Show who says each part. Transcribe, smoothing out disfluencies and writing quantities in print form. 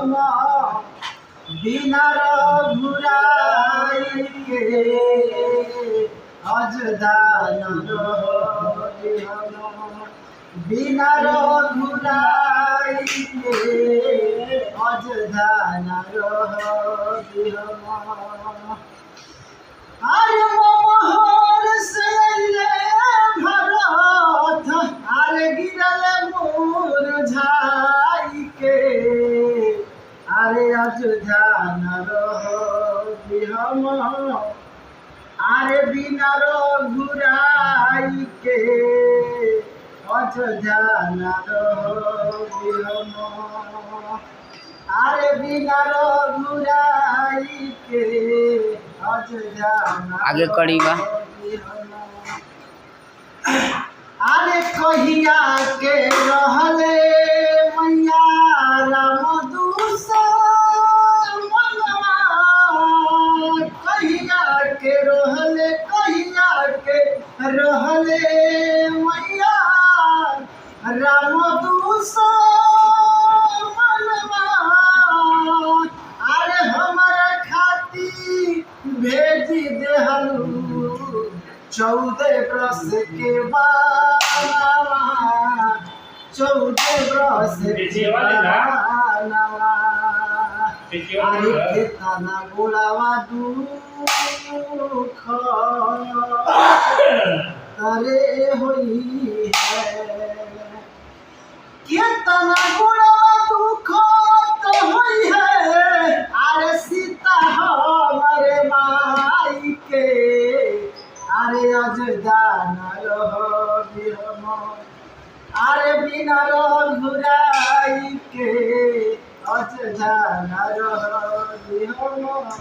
Speaker 1: हम बिना घुराइके अजदान रही हम बिना घुराइके अजदान रही हम। अरे मोहर से भरत अरे गिरल मुरझाई के अरे अजदान रही हम अरे बिना घुराई के अजदान रही हम अरे बिना घुराई के
Speaker 2: आगे कड़ी बा।
Speaker 1: अरे कहिया के रहले मैया राम दुश्मनवा कहिया के रहले मैया राम दुश्मनवा अरे हमारा खाती भेजी देहलू 14 बरस के बानवा 14 बरस के बानवा अरे केतना गोलावा दुख अरे होई है केतना गोलावा दुख तो होई है अरे सीता हमारे माई के अरे अजदान रही हम अरे बिना घुराई के अजदान रही हम।